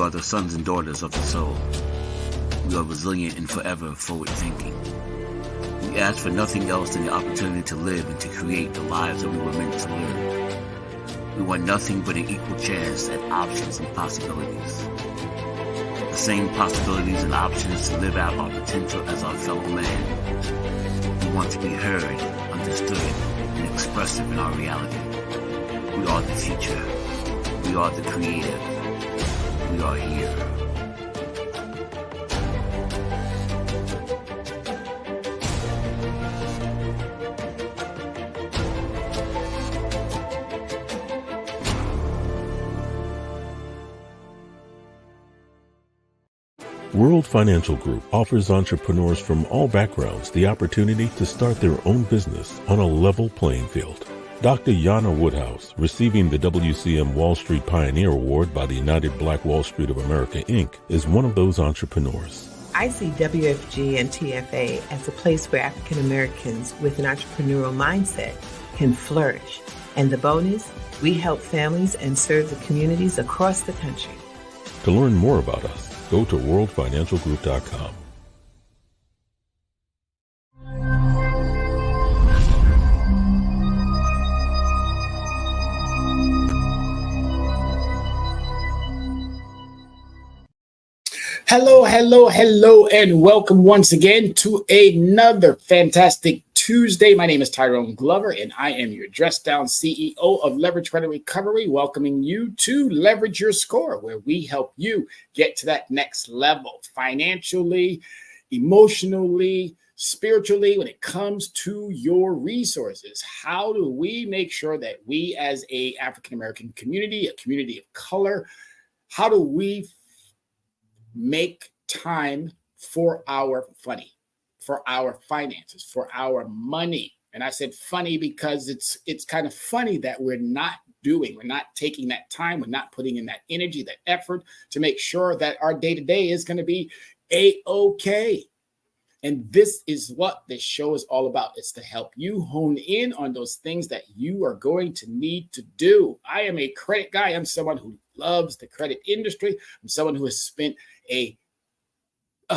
are the sons and daughters of the soul. We are resilient and forever forward-thinking. We ask for nothing else than the opportunity to live and to create the lives that we were meant to live. We want nothing but an equal chance at options and possibilities. The same possibilities and options to live out our potential as our fellow man. We want to be heard, understood, and expressive in our reality. We are the future. We are the creative. We are here. World Financial Group offers entrepreneurs from all backgrounds the opportunity to start their own business on a level playing field. Dr. Yana Woodhouse, receiving the WCM Wall Street Pioneer Award by the United Black Wall Street of America, Inc., is one of those entrepreneurs. I see WFG and TFA as a place where African Americans with an entrepreneurial mindset can flourish. And the bonus, we help families and serve the communities across the country. To learn more about us, go to worldfinancialgroup.com. Hello, and welcome once again to another fantastic Tuesday. My name is Tyrone Glover, and I am your dressed down CEO of Leverage Credit Recovery, welcoming you to Leverage Your Score, where we help you get to that next level financially, emotionally, spiritually, when it comes to your resources. How do we make sure that we as a African-American community, a community of color, how do we make time for our finances, for our money? And I said funny because it's kind of funny that we're not taking that time, we're not putting in that energy, that effort to make sure that our day-to-day is going to be A-okay. And this is what this show is all about. It's to help you hone in on those things that you are going to need to do. I am a credit guy. I'm someone who loves the credit industry. I'm someone who has spent a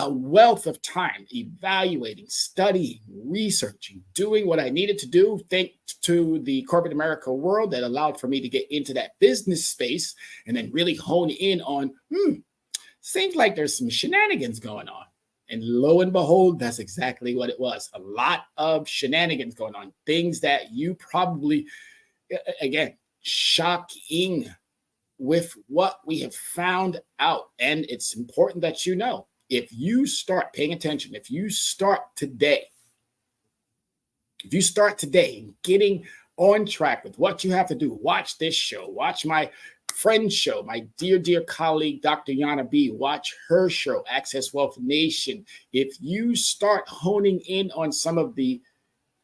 wealth of time evaluating, studying, researching, doing what I needed to do, thanks to the corporate America world that allowed for me to get into that business space and then really hone in on, seems like there's some shenanigans going on. And lo and behold, that's exactly what it was. A lot of shenanigans going on, things that you probably, again, shocking with what we have found out. And it's important that you know, if you start paying attention, if you start today and getting on track with what you have to do, watch this show, watch my friend's show, my dear colleague, Dr. Yana B, watch her show, Access Wealth Nation. If you start honing in on some of the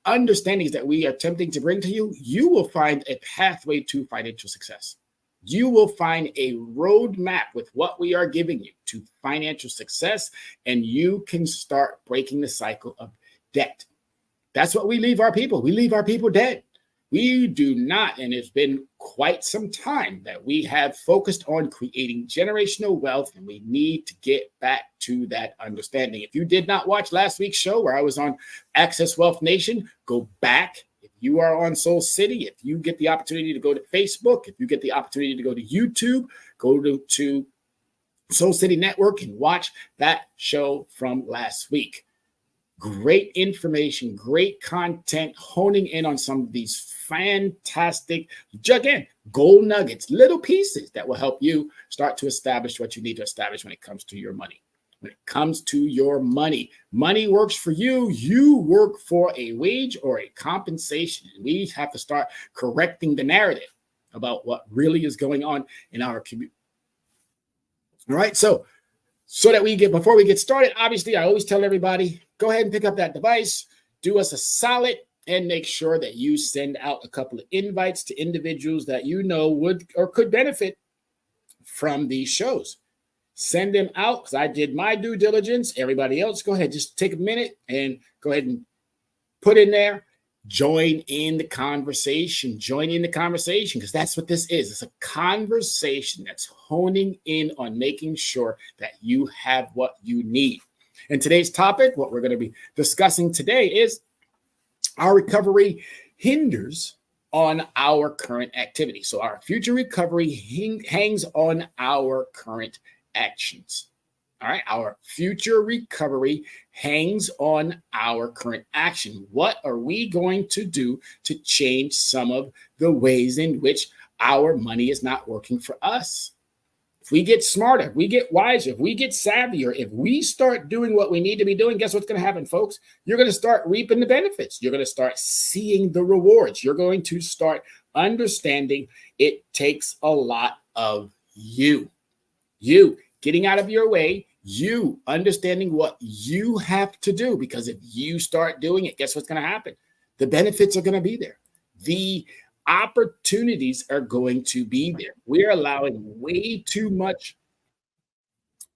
understandings that we are attempting to bring to you, you will find a pathway to financial success. You will find a roadmap with what we are giving you to financial success, and you can start breaking the cycle of debt. That's what we leave our people. We leave our people dead. We do not, and it's been quite some time that we have focused on creating generational wealth, and we need to get back to that understanding. If you did not watch last week's show where I was on Access Wealth Nation, go back. If you are on Soul City, if you get the opportunity to go to Facebook, if you get the opportunity to go to YouTube, go to Soul City Network and watch that show from last week. Great information, great content, honing in on some of these fantastic, again, gold nuggets, little pieces that will help you start to establish what you need to establish when it comes to your money. When it comes to your money, money works for you. You work for a wage or a compensation. And we have to start correcting the narrative about what really is going on in our community. All right, so that before we get started, obviously, I always tell everybody, go ahead and pick up that device, do us a solid, and make sure that you send out a couple of invites to individuals that you know would or could benefit from these shows. Send them out because I did my due diligence. Everybody else, go ahead, just take a minute and go ahead and put in there join in the conversation. Join in the conversation, because that's what this is. It's a conversation that's honing in on making sure that you have what you need. And today's topic, what we're going to be discussing today, is our recovery hinges on our current activity. So our future recovery hangs on our current actions. All right, our future recovery hangs on our current action. What are we going to do to change some of the ways in which our money is not working for us? If we get smarter, if we get wiser, if we get savvier, if we start doing what we need to be doing, guess what's going to happen, folks? You're going to start reaping the benefits. You're going to start seeing the rewards. You're going to start understanding it takes a lot of you. You getting out of your way, you understanding what you have to do, because if you start doing it, guess what's going to happen? The benefits are going to be there. The opportunities are going to be there. We're allowing way too much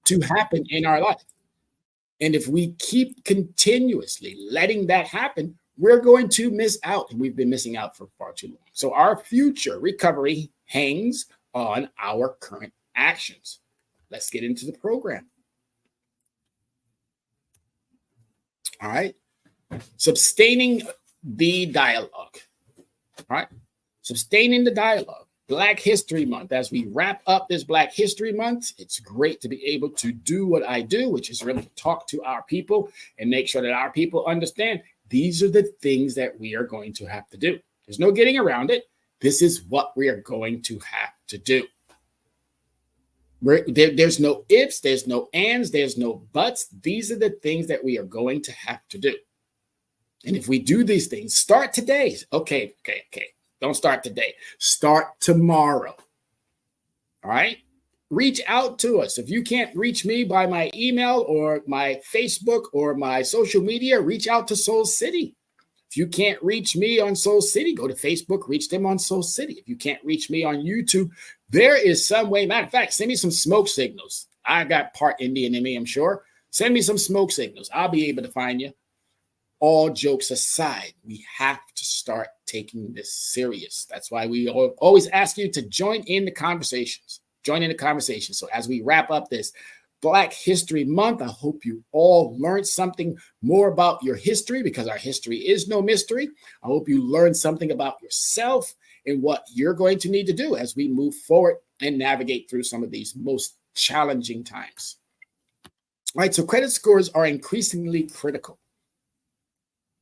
to happen in our life. And if we keep continuously letting that happen, we're going to miss out. And we've been missing out for far too long. So our future recovery hangs on our current actions. Let's get into the program. All right. Sustaining the dialogue. All right. Sustaining the dialogue. Black History Month. As we wrap up this Black History Month, it's great to be able to do what I do, which is really talk to our people and make sure that our people understand these are the things that we are going to have to do. There's no getting around it. This is what we are going to have to do. There's no ifs, there's no ands, there's no buts. These are the things that we are going to have to do. And if we do these things, start today. Okay. Don't start today. Start tomorrow. All right? Reach out to us. If you can't reach me by my email or my Facebook or my social media, reach out to Soul City. If you can't reach me on Soul City, go to Facebook, reach them on Soul City. If you can't reach me on YouTube, there is some way. Matter of fact, send me some smoke signals. I got part Indian in me, I'm sure. Send me some smoke signals. I'll be able to find you. All jokes aside, we have to start taking this serious. That's why we always ask you to join in the conversations. Join in the conversation. So as we wrap up this Black History Month, I hope you all learned something more about your history, because our history is no mystery. I hope you learned something about yourself and what you're going to need to do as we move forward and navigate through some of these most challenging times. All right, so credit scores are increasingly critical.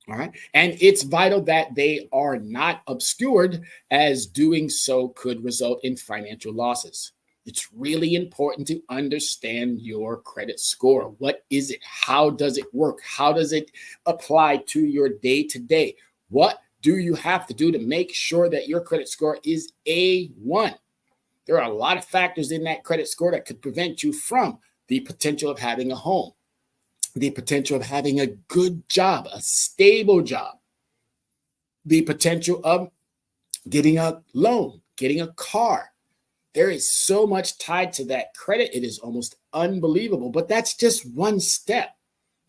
All right, and it's vital that they are not obscured, as doing so could result in financial losses. It's really important to understand your credit score. What is it? How does it work? How does it apply to your day-to-day? What do you have to do to make sure that your credit score is A1? There are a lot of factors in that credit score that could prevent you from the potential of having a home, the potential of having a good job, a stable job, the potential of getting a loan, getting a car. There is so much tied to that credit. It is almost unbelievable, but that's just one step.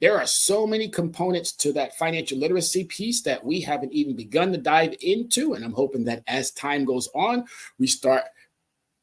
There are so many components to that financial literacy piece that we haven't even begun to dive into. And I'm hoping that as time goes on, we start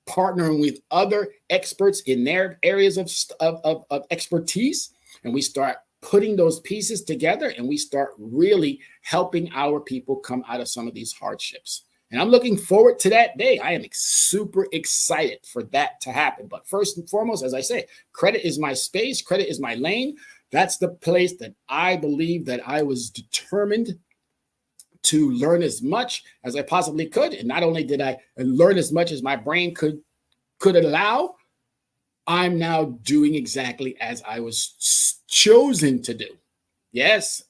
partnering with other experts in their areas of expertise, and we start putting those pieces together, and we start really helping our people come out of some of these hardships. And I'm looking forward to that day. I am super excited for that to happen. But first and foremost, as I say, credit is my space. Credit is my lane. That's the place that I believe that I was determined to learn as much as I possibly could. And not only did I learn as much as my brain could allow, I'm now doing exactly as I was chosen to do. Yes,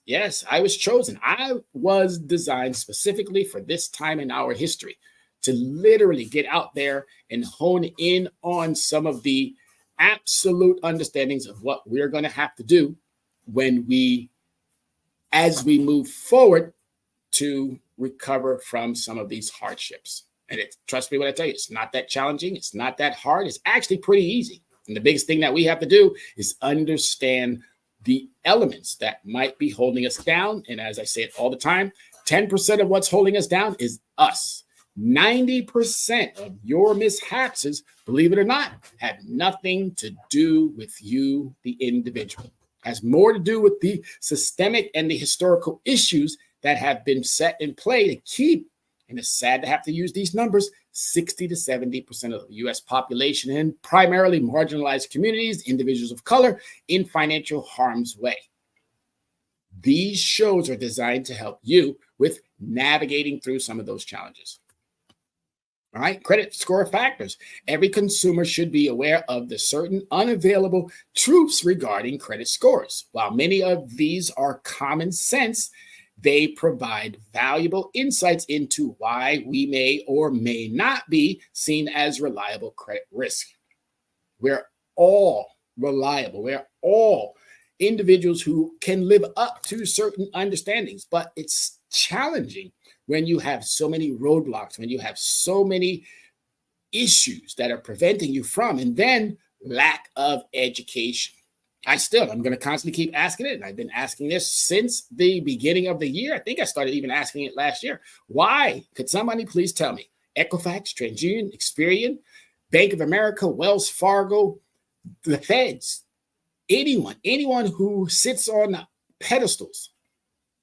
I was chosen. I was designed specifically for this time in our history to literally get out there and hone in on some of the absolute understandings of what we're going to have to do as we move forward to recover from some of these hardships. And trust me when I tell you, it's not that challenging. It's not that hard. It's actually pretty easy. And the biggest thing that we have to do is understand the elements that might be holding us down. And as I say it all the time, 10% of what's holding us down is us. 90% of your mishaps, believe it or not, have nothing to do with you, the individual. It has more to do with the systemic and the historical issues that have been set in play to keep, and it's sad to have to use these numbers, 60 to 70% of the U.S. population and primarily marginalized communities, individuals of color, in financial harm's way. These shows are designed to help you with navigating through some of those challenges. All right, credit score factors. Every consumer should be aware of the certain unavailable truths regarding credit scores. While many of these are common sense, they provide valuable insights into why we may or may not be seen as reliable credit risk. We're all reliable. We're all individuals who can live up to certain understandings, but it's challenging when you have so many roadblocks, when you have so many issues that are preventing you from, and then lack of education. I'm going to constantly keep asking it. And I've been asking this since the beginning of the year. I think I started even asking it last year. Why? Could somebody please tell me? Equifax, TransUnion, Experian, Bank of America, Wells Fargo, the feds, anyone who sits on pedestals,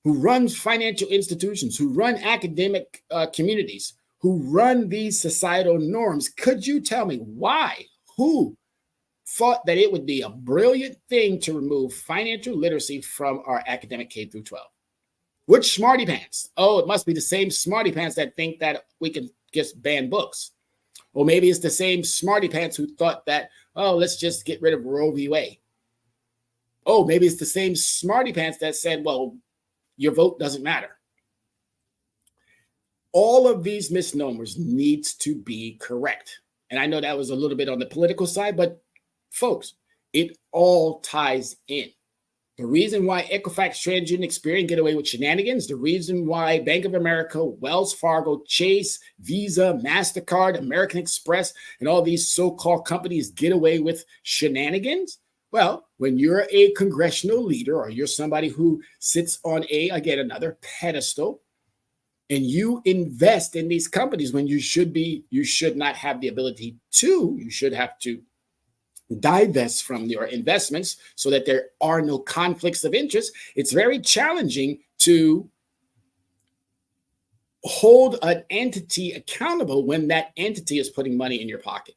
who runs financial institutions, who run academic communities, who run these societal norms. Could you tell me why? Who thought that it would be a brilliant thing to remove financial literacy from our academic K through 12? Which smarty pants? Oh, it must be the same smarty pants that think that we can just ban books. Or maybe it's the same smarty pants who thought that, oh, let's just get rid of Roe v. Wade. Oh, maybe it's the same smarty pants that said, well, your vote doesn't matter. All of these misnomers needs to be correct. And I know that was a little bit on the political side, but folks, it all ties in. The reason why Equifax, TransUnion, Experian get away with shenanigans, the reason why Bank of America, Wells Fargo, Chase, Visa, MasterCard, American Express, and all these so-called companies get away with shenanigans. Well, when you're a congressional leader or you're somebody who sits on another pedestal, and you invest in these companies when you should not have the ability to, you should have to divest from your investments so that there are no conflicts of interest. It's very challenging to hold an entity accountable when that entity is putting money in your pocket.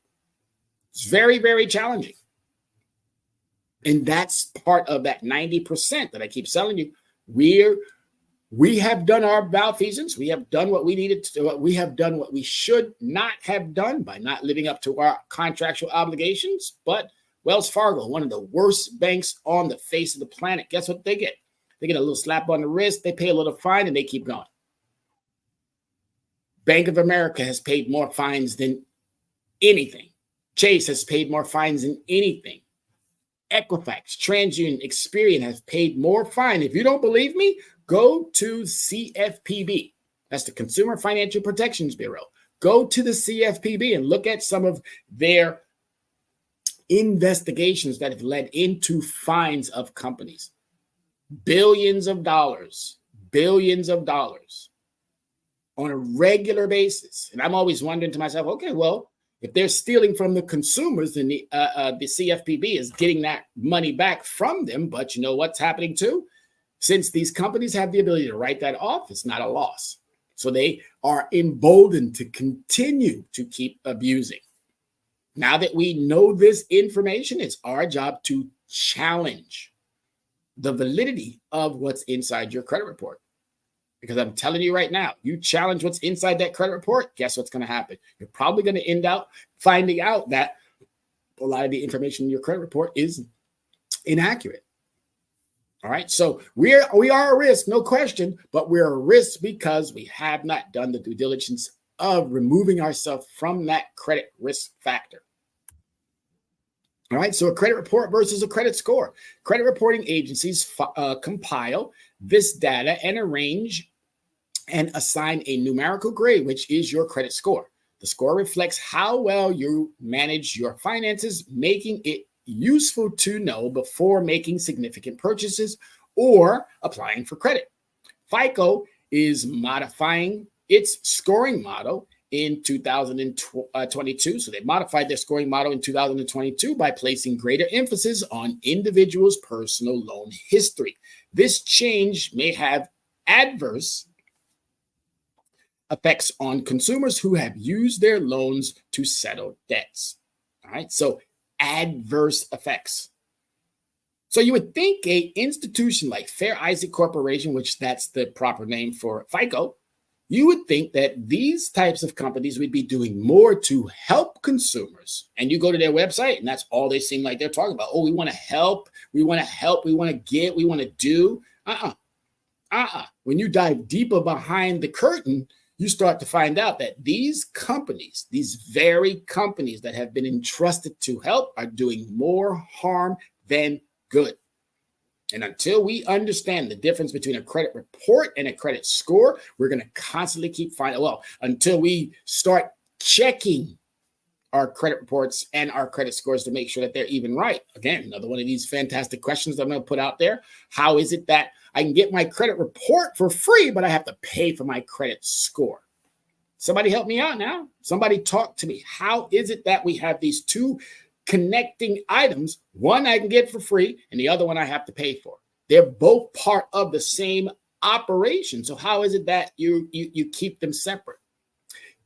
It's very, very challenging. And that's part of that 90% that I keep telling you. We have done our malfeasance. We have done what we needed to. We have done what we should not have done by not living up to our contractual obligations. But Wells Fargo, one of the worst banks on the face of the planet, guess what they get? They get a little slap on the wrist. They pay a little fine and they keep going. Bank of America has paid more fines than anything. Chase has paid more fines than anything. Equifax, TransUnion, Experian have paid more fine. If you don't believe me, go to CFPB. That's the Consumer Financial Protections Bureau. Go to the CFPB and look at some of their investigations that have led into fines of companies. Billions of dollars on a regular basis. And I'm always wondering to myself, okay, well, if they're stealing from the consumers, then the CFPB is getting that money back from them. But you know what's happening too? Since these companies have the ability to write that off, it's not a loss. So they are emboldened to continue to keep abusing. Now that we know this information, it's our job to challenge the validity of what's inside your credit report. Because I'm telling you right now, you challenge what's inside that credit report, guess what's going to happen? You're probably going to end up finding out that a lot of the information in your credit report is inaccurate. All right, so we are a risk, no question, but we're a risk because we have not done the due diligence of removing ourselves from that credit risk factor. All right, so a credit report versus a credit score. Credit reporting agencies compile this data and arrange and assign a numerical grade, which is your credit score. The score reflects how well you manage your finances, making it useful to know before making significant purchases or applying for credit. FICO is modifying its scoring model in 2022. So they modified their scoring model in 2022 by placing greater emphasis on individuals' personal loan history. This change may have adverse effects on consumers who have used their loans to settle debts. All right, so adverse effects. So you would think a institution like Fair Isaac Corporation, which that's the proper name for FICO, you would think that these types of companies would be doing more to help consumers. And you go to their website and that's all they seem like they're talking about. Oh, we want to help, we want to get, we want to do. When you dive deeper behind the curtain, you start to find out that these companies, these very companies that have been entrusted to help, are doing more harm than good. And until we understand the difference between a credit report and a credit score, we're going to constantly keep finding, until we start checking our credit reports and our credit scores to make sure that they're even right. Again, another one of these fantastic questions that I'm going to put out there. How is it that I can get my credit report for free, but I have to pay for my credit score? Somebody help me out now. Somebody talk to me. How is it that we have these two connecting items? One I can get for free and the other one I have to pay for. They're both part of the same operation. So how is it that you keep them separate?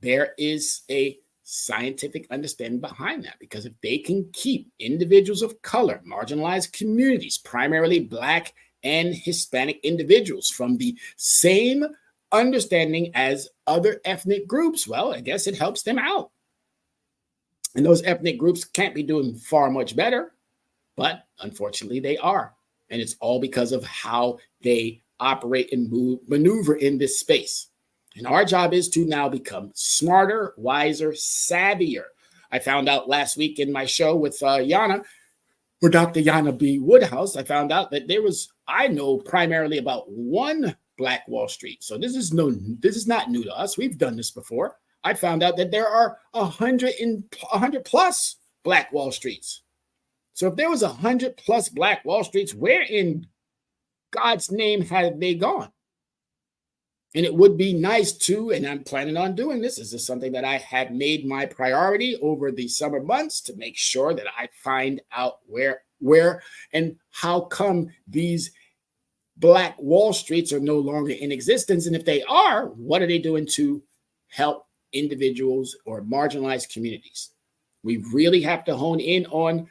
There is a scientific understanding behind that, because if they can keep individuals of color, marginalized communities, primarily Black and Hispanic individuals, from the same understanding as other ethnic groups, well, I guess it helps them out. And those ethnic groups can't be doing far much better, but unfortunately they are. And it's all because of how they operate and maneuver in this space. And our job is to now become smarter, wiser, savvier. I found out last week in my show with Yana, or Dr. Yana B. Woodhouse, I found out that I know primarily about one Black Wall Street. So this is not new to us. We've done this before. I found out that there are 100 plus Black Wall Streets. So if there was 100 plus Black Wall Streets, where in God's name have they gone? And it would be nice to, and I'm planning on doing this. This is something that I have made my priority over the summer months, to make sure that I find out where and how come these Black Wall Streets are no longer in existence. And if they are, what are they doing to help individuals or marginalized communities? We really have to hone in on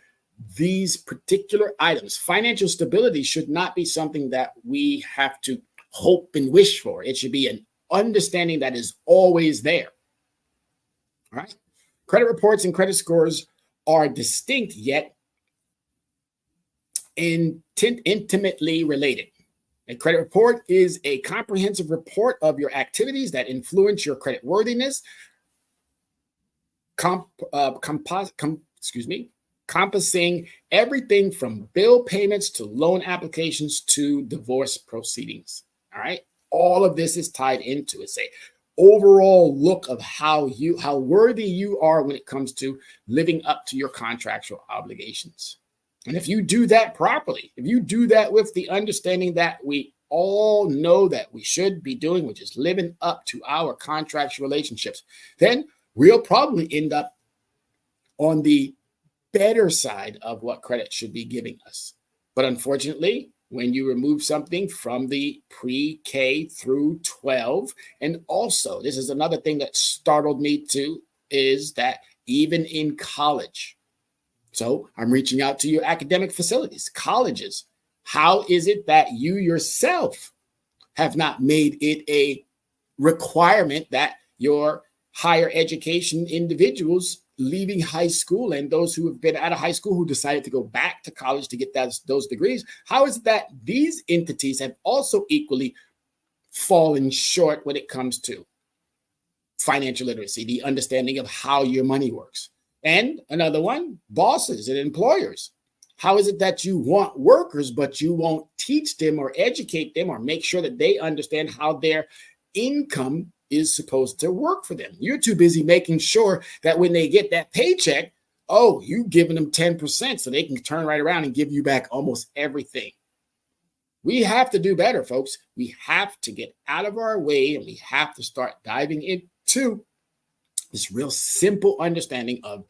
these particular items. Financial stability should not be something that we have to hope and wish for. It should be an understanding that is always there. All right. Credit reports and credit scores are distinct yet intimately related. A credit report is a comprehensive report of your activities that influence your credit worthiness, encompassing everything from bill payments to loan applications to divorce proceedings. All right. All of this is tied into it. Say overall look of how worthy you are when it comes to living up to your contractual obligations. And if you do that properly, if you do that with the understanding that we all know that we should be doing, which is living up to our contractual relationships, then we'll probably end up on the better side of what credit should be giving us. But unfortunately, when you remove something from the pre-K through 12, and also this is another thing that startled me too, is that even in college, so I'm reaching out to your academic facilities, colleges, how is it that you yourself have not made it a requirement that your higher education individuals leaving high school and those who have been out of high school who decided to go back to college to get those degrees, how is it that these entities have also equally fallen short when it comes to financial literacy, the understanding of how your money works? And another one, bosses and employers. How is it that you want workers, but you won't teach them or educate them or make sure that they understand how their income is supposed to work for them? You're too busy making sure that when they get that paycheck, you've given them 10% so they can turn right around and give you back almost everything. We have to do better, folks. We have to get out of our way, and we have to start diving into this real simple understanding of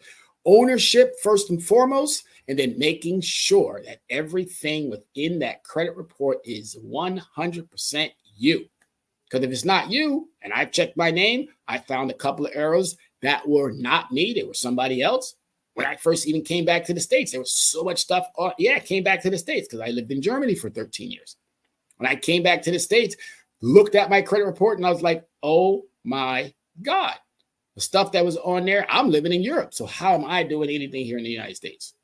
ownership first and foremost, and then making sure that everything within that credit report is 100% you. Because if it's not you, and I've checked my name, I found a couple of errors that were not me, they were somebody else. When I first even came back to the States, there was so much stuff. I came back to the States because I lived in Germany for 13 years. When I came back to the States, looked at my credit report, and I was like, oh my God. The stuff that was on there, I'm living in Europe. So how am I doing anything here in the United States?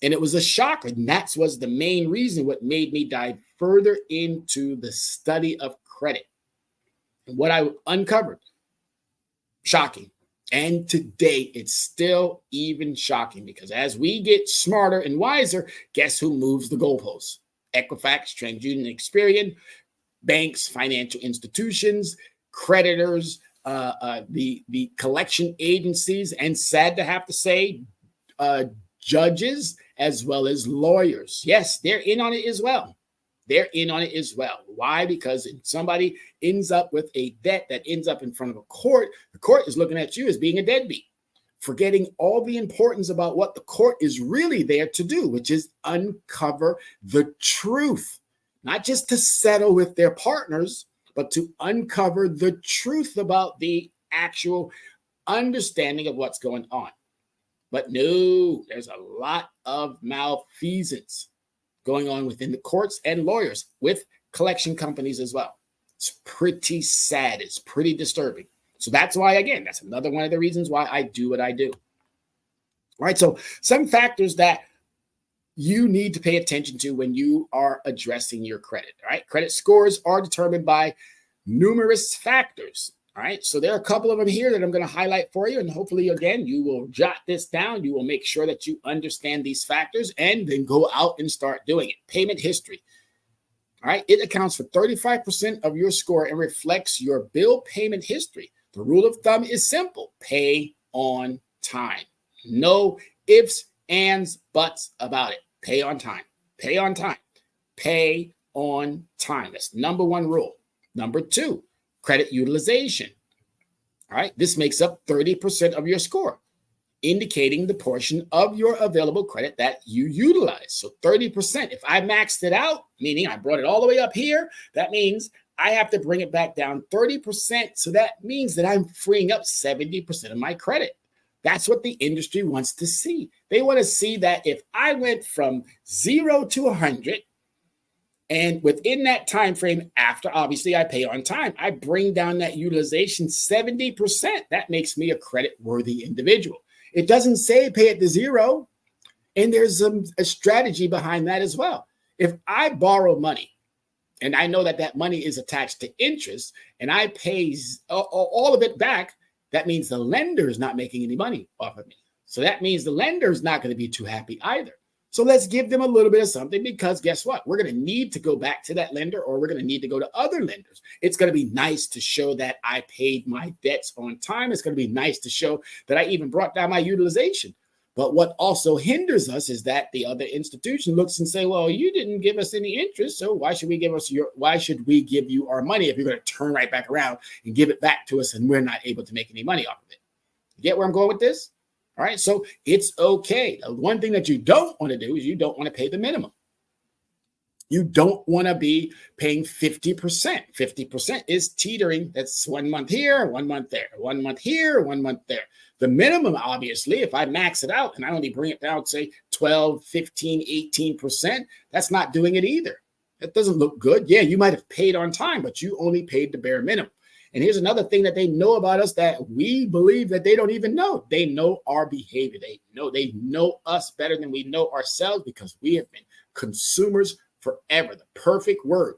And it was a shocker. And that was the main reason what made me dive further into the study of credit. And what I uncovered, shocking. And today, it's still even shocking because as we get smarter and wiser, guess who moves the goalposts? Equifax, TransUnion, Experian, banks, financial institutions, creditors, the collection agencies, and sad to have to say, judges as well as lawyers. Yes, they're in on it as well. They're in on it as well. Why? Because if somebody ends up with a debt that ends up in front of a court, the court is looking at you as being a deadbeat, forgetting all the importance about what the court is really there to do, which is uncover the truth, not just to settle with their partners, but to uncover the truth about the actual understanding of what's going on. But no, there's a lot of malfeasance going on within the courts and lawyers with collection companies as well. It's pretty sad. It's pretty disturbing. So that's why, again, that's another one of the reasons why I do what I do. All right. So some factors that you need to pay attention to when you are addressing your credit. All right. Credit scores are determined by numerous factors. All right. So there are a couple of them here that I'm going to highlight for you. And hopefully, again, you will jot this down. You will make sure that you understand these factors and then go out and start doing it. Payment history. All right. It accounts for 35% of your score and reflects your bill payment history. The rule of thumb is simple. Pay on time. No ifs, ands, buts about it. Pay on time. Pay on time. Pay on time. That's number one rule. Number two, credit utilization. All right. This makes up 30% of your score, indicating the portion of your available credit that you utilize. So 30%. If I maxed it out, meaning I brought it all the way up here, that means I have to bring it back down 30%. So that means that I'm freeing up 70% of my credit. That's what the industry wants to see. They want to see that if I went from 0 to 100, and within that time frame, after obviously I pay on time, I bring down that utilization 70%. That makes me a credit-worthy individual. It doesn't say pay it to 0, and there's a strategy behind that as well. If I borrow money, and I know that that money is attached to interest, and I pay all of it back, that means the lender is not making any money off of me. So that means the lender is not going to be too happy either. So let's give them a little bit of something, because guess what? We're going to need to go back to that lender, or we're going to need to go to other lenders. It's going to be nice to show that I paid my debts on time. It's going to be nice to show that I even brought down my utilization. But what also hinders us is that the other institution looks and say, well, you didn't give us any interest, so why should we give you our money if you're going to turn right back around and give it back to us and we're not able to make any money off of it? You get where I'm going with this? All right, so it's okay. The one thing that you don't want to do is you don't want to pay the minimum. You don't want to be paying 50%. 50% is teetering. That's 1 month here, 1 month there, 1 month here, 1 month there. The minimum, obviously, if I max it out and I only bring it down, say 12, 15, 18%, that's not doing it either. That doesn't look good. Yeah, you might have paid on time, but you only paid the bare minimum. And here's another thing that they know about us that we believe that they don't even know. They know our behavior. They know us better than we know ourselves, because we have been consumers forever. The perfect word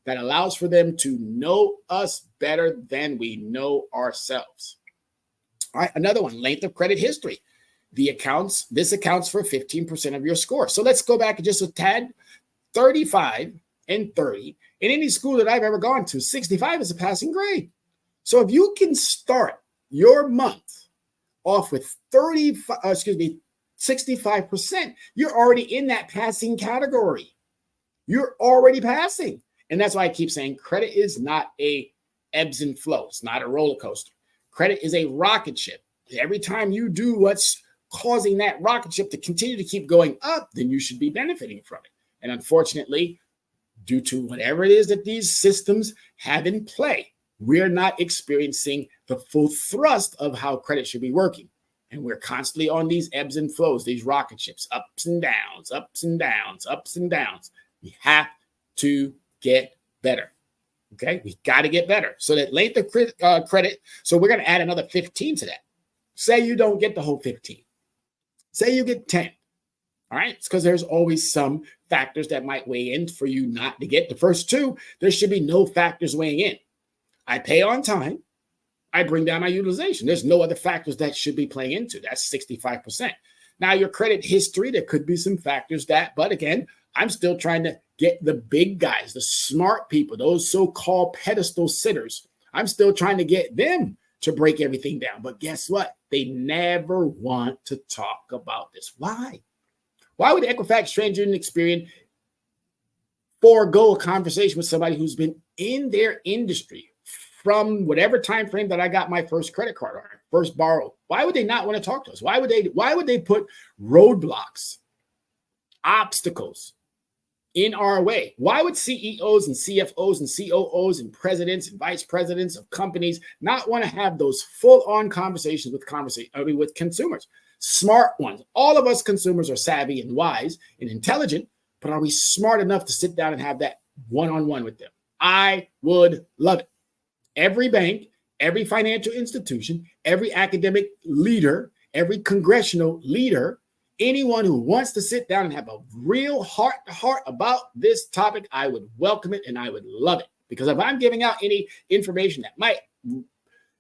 that allows for them to know us better than we know ourselves. All right, another one, length of credit history. This accounts for 15% of your score. So let's go back just a tad. 35 and 30. In any school that I've ever gone to, 65 is a passing grade. So if you can start your month off with 65%, you're already in that passing category. You're already passing. And that's why I keep saying credit is not a ebbs and flows. It's not a roller coaster. Credit is a rocket ship. Every time you do what's causing that rocket ship to continue to keep going up, then you should be benefiting from it. And unfortunately, due to whatever it is that these systems have in play, we're not experiencing the full thrust of how credit should be working. And we're constantly on these ebbs and flows, these rocket ships, ups and downs, ups and downs, ups and downs. We have to get better. Okay, we got to get better. So that length of credit, so we're going to add another 15 to that. Say you don't get the whole 15. Say you get 10. All right, it's because there's always some factors that might weigh in for you not to get the first two. There should be no factors weighing in. I pay on time. I bring down my utilization. There's no other factors that should be playing into. That's 65%. Now, your credit history, there could be some factors but again, I'm still trying to get the big guys, the smart people, those so-called pedestal sitters. I'm still trying to get them to break everything down. But guess what? They never want to talk about this. Why? Why would Equifax, Stranger and Experian forego a conversation with somebody who's been in their industry from whatever time frame that I got my first credit card or first borrow? Why would they not want to talk to us? Why would they put roadblocks, obstacles in our way? Why would CEOs and CFOs and COOs and presidents and vice presidents of companies not want to have those full-on conversations with consumers? Smart ones. All of us consumers are savvy and wise and intelligent, but are we smart enough to sit down and have that one-on-one with them? I would love it. Every bank, every financial institution, every academic leader, every congressional leader, anyone who wants to sit down and have a real heart-to-heart about this topic, I would welcome it and I would love it. Because if I'm giving out any information that might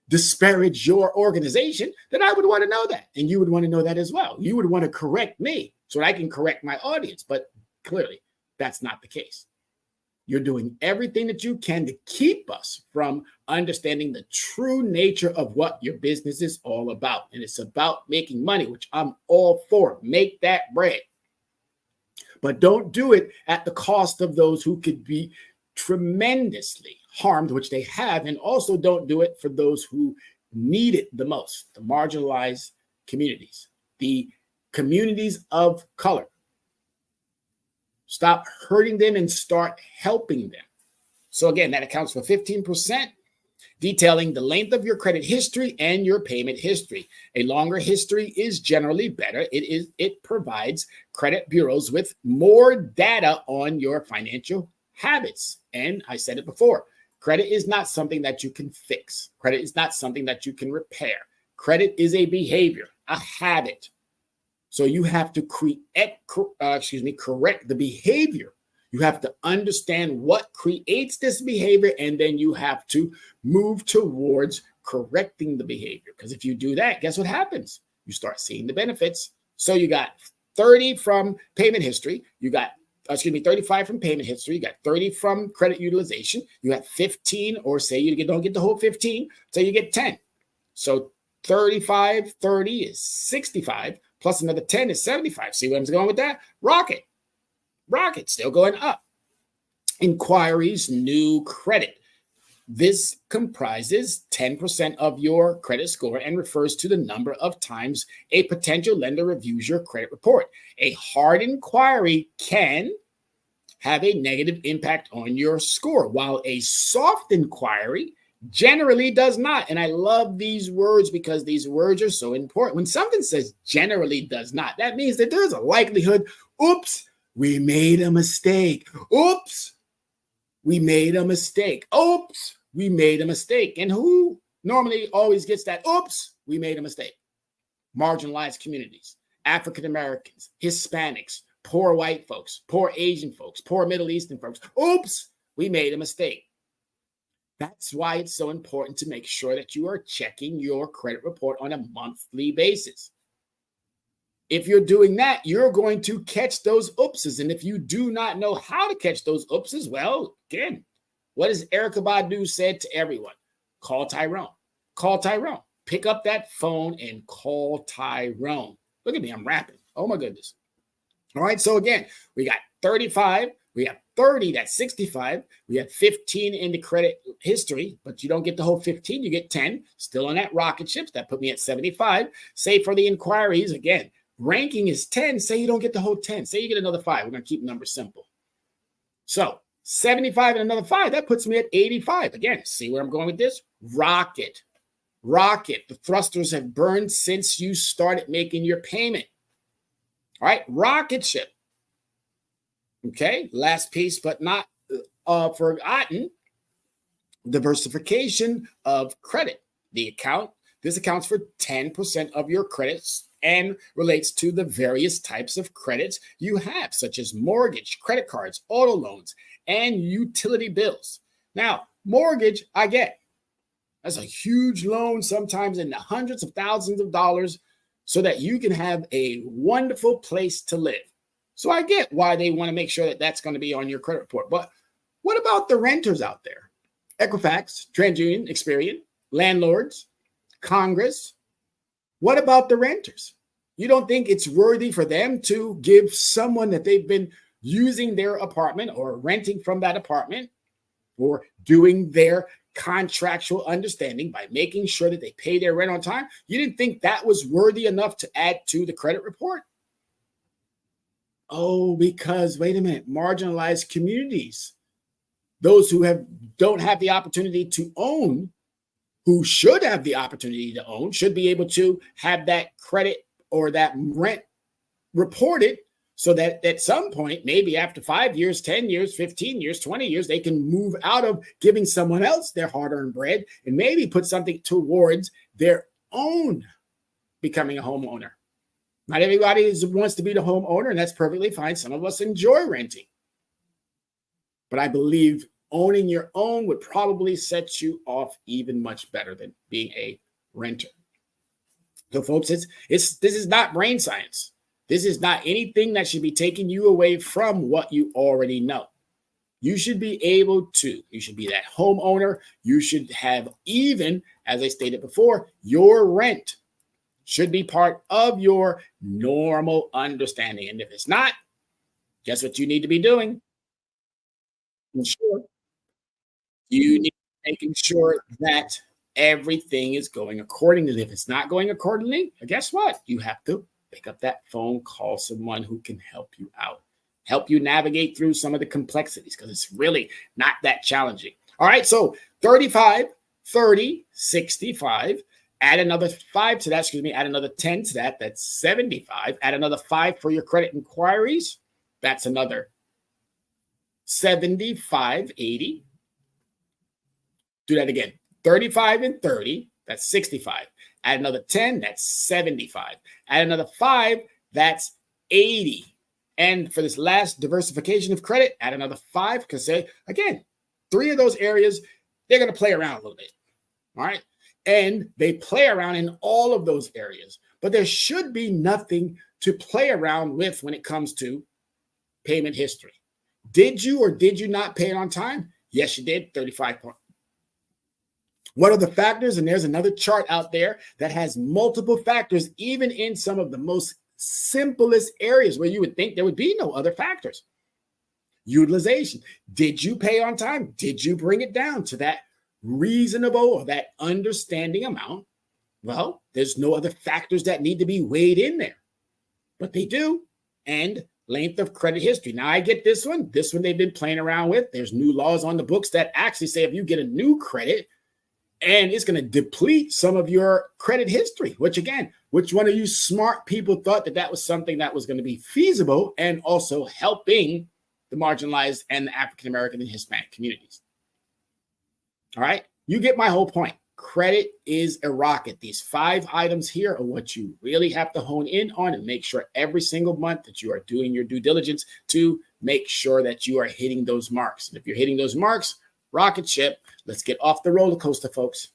disparage your organization, then I would want to know that. And you would want to know that as well. You would want to correct me so that I can correct my audience. But clearly, that's not the case. You're doing everything that you can to keep us from understanding the true nature of what your business is all about. And it's about making money, which I'm all for. Make that bread. But don't do it at the cost of those who could be tremendously harmed, which they have. And also don't do it for those who need it the most, the marginalized communities, the communities of color. Stop hurting them and start helping them. So again, that accounts for 15%, detailing the length of your credit history and your payment history. A longer history is generally better. It provides credit bureaus with more data on your financial habits. And I said it before, credit is not something that you can fix. Credit is not something that you can repair. Credit is a behavior, a habit. So you have to correct the behavior. You have to understand what creates this behavior, and then you have to move towards correcting the behavior. Because if you do that, guess what happens? You start seeing the benefits. So you got 30 from payment history. You got 35 from payment history. You got 30 from credit utilization. You got 15, or say you don't get the whole 15, so you get 10. So 35, 30 is 65. Plus another 10 is 75. See where I'm going with that? Rocket, still going up. Inquiries, new credit. This comprises 10% of your credit score and refers to the number of times a potential lender reviews your credit report. A hard inquiry can have a negative impact on your score, while a soft inquiry generally does not. And I love these words because these words are so important. When something says generally does not, that means that there's a likelihood, oops, we made a mistake. Oops, we made a mistake. Oops, we made a mistake. And who normally always gets that? Oops, we made a mistake. Marginalized communities, African Americans, Hispanics, poor white folks, poor Asian folks, poor Middle Eastern folks. Oops, we made a mistake. That's why it's so important to make sure that you are checking your credit report on a monthly basis. If you're doing that, you're going to catch those oopses. And if you do not know how to catch those oopses, well, again, what has Erykah Badu said to everyone? Call Tyrone. Call Tyrone. Pick up that phone and call Tyrone. Look at me, I'm rapping. Oh my goodness. All right, so again, we got 35 We have 30, that's 65. We have 15 in the credit history, but you don't get the whole 15, you get 10. Still on that rocket ship, that put me at 75. Say for the inquiries, again, ranking is 10. Say you don't get the whole 10. Say you get another 5. We're going to keep numbers simple. So 75 and another 5, that puts me at 85. Again, see where I'm going with this? Rocket. The thrusters have burned since you started making your payment. All right, rocket ship. Okay, last piece, but not forgotten, diversification of credit. This accounts for 10% of your credits and relates to the various types of credits you have, such as mortgage, credit cards, auto loans, and utility bills. Now, mortgage, I get. That's a huge loan, sometimes in the hundreds of thousands of dollars, so that you can have a wonderful place to live. So I get why they want to make sure that that's going to be on your credit report. But what about the renters out there? Equifax, TransUnion, Experian, landlords, Congress. What about the renters? You don't think it's worthy for them to give someone that they've been using their apartment or renting from that apartment or doing their contractual understanding by making sure that they pay their rent on time? You didn't think that was worthy enough to add to the credit report? Oh, because wait a minute, marginalized communities, those who don't have the opportunity to own, who should have the opportunity to own, should be able to have that credit or that rent reported so that at some point, maybe after 5 years, 10 years, 15 years, 20 years, they can move out of giving someone else their hard-earned bread and maybe put something towards their own becoming a homeowner. Not everybody wants to be the homeowner, and that's perfectly fine. Some of us enjoy renting. But I believe owning your own would probably set you off even much better than being a renter. So, folks, this is not brain science. This is not anything that should be taking you away from what you already know. You should be able to. You should be that homeowner. You should have even, as I stated before, your rent should be part of your normal understanding. And if it's not, guess what you need to be doing? Ensure you need to be making sure that everything is going accordingly. If it's not going accordingly, guess what? You have to pick up that phone, call someone who can help you out, help you navigate through some of the complexities, because it's really not that challenging. All right, so 35, 30, 65. Add another 5 to that, add another 10 to that, that's 75. Add another 5 for your credit inquiries, that's another 75, 80. Do that again, 35 and 30, that's 65. Add another 10, that's 75. Add another 5, that's 80. And for this last diversification of credit, add another 5, because again, 3 of those areas, they're going to play around a little bit, all right? And they play around in all of those areas. But there should be nothing to play around with when it comes to payment history. Did you or did you not pay it on time? Yes, you did, 35 points. What are the factors? And there's another chart out there that has multiple factors, even in some of the most simplest areas where you would think there would be no other factors. Utilization. Did you pay on time? Did you bring it down to that reasonable or that understanding amount? Well, there's no other factors that need to be weighed in there, but they do. And length of credit history. Now I get this one they've been playing around with. There's new laws on the books that actually say if you get a new credit and it's going to deplete some of your credit history, which one of you smart people thought that was something that was going to be feasible and also helping the marginalized and the African-American and Hispanic communities? All right, you get my whole point. Credit is a rocket. These 5 items here are what you really have to hone in on and make sure every single month that you are doing your due diligence to make sure that you are hitting those marks. And if you're hitting those marks, rocket ship, let's get off the roller coaster, folks.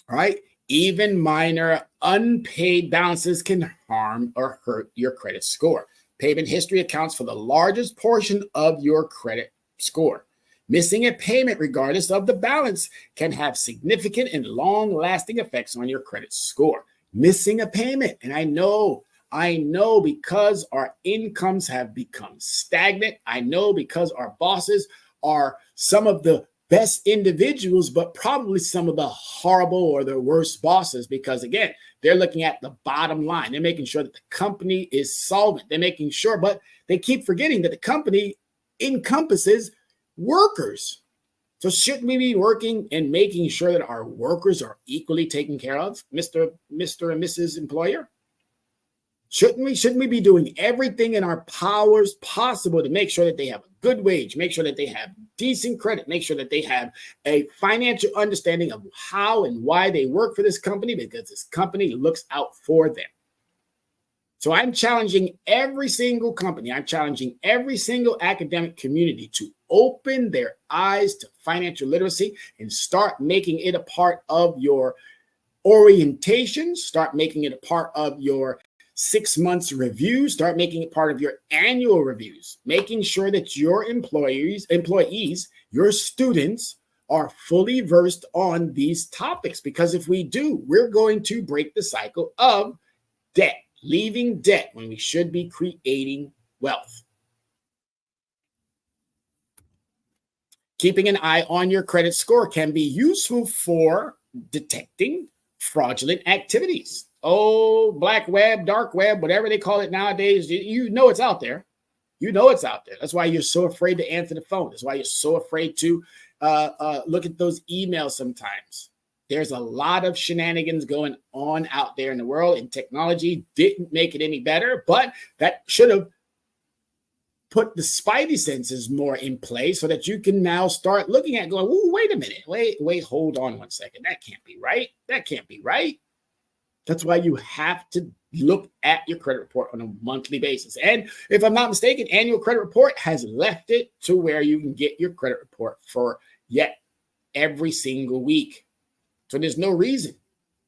All right, even minor unpaid balances can harm or hurt your credit score. Payment history accounts for the largest portion of your credit score. Missing a payment, regardless of the balance, can have significant and long-lasting effects on your credit score. Missing a payment, and I know I know because our incomes have become stagnant. I know because our bosses are some of the best individuals, but probably some of the horrible or the worst bosses, because again, they're looking at the bottom line. They're making sure that the company is solvent. They're making sure, but they keep forgetting that the company encompasses workers. So shouldn't we be working and making sure that our workers are equally taken care of, Mr. and Mrs. Employer? Shouldn't we be doing everything in our powers possible to make sure that they have a good wage, make sure that they have decent credit, make sure that they have a financial understanding of how and why they work for this company, because this company looks out for them. So I'm challenging every single company, I'm challenging every single academic community to open their eyes to financial literacy and start making it a part of your orientation, start making it a part of your 6 months review, start making it part of your annual reviews, making sure that your employees, your students are fully versed on these topics. Because if we do, we're going to break the cycle of debt, leaving debt when we should be creating wealth. Keeping an eye on your credit score can be useful for detecting fraudulent activities. Oh, black web, dark web, whatever they call it nowadays, you know it's out there. You know it's out there. That's why you're so afraid to answer the phone. That's why you're so afraid to look at those emails sometimes. There's a lot of shenanigans going on out there in the world, and technology didn't make it any better, but that should have put the spidey senses more in play so that you can now start looking at going, "Ooh, wait a minute, wait, hold on one second. That can't be right. That can't be right." That's why you have to look at your credit report on a monthly basis. And if I'm not mistaken, annual credit report has left it to where you can get your credit report for yet every single week. So there's no reason.